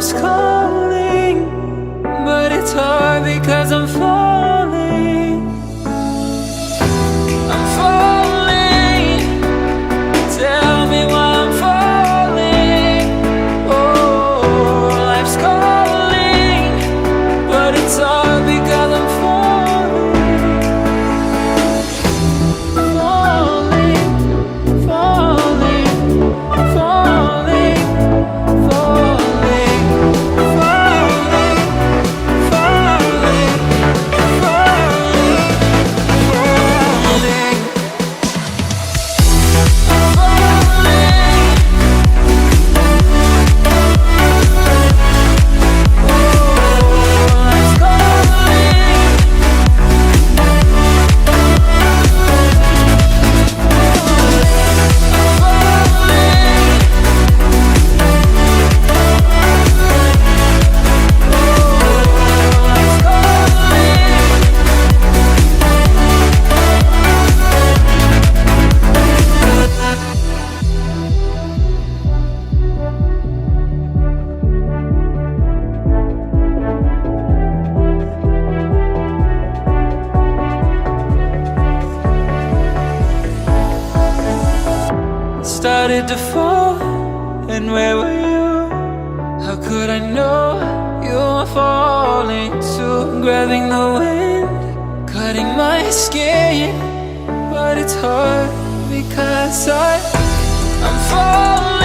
life's calling, but it's hard because I'm falling. I'm falling. Tell me why I'm falling. Oh, life's calling, but it's hard because I'm falling. Falling, falling, falling, falling, falling, falling, falling, started to fall, and where were you? How could I know you were falling too? Grabbing the wind, cutting my skin, but it's hard because I'm falling.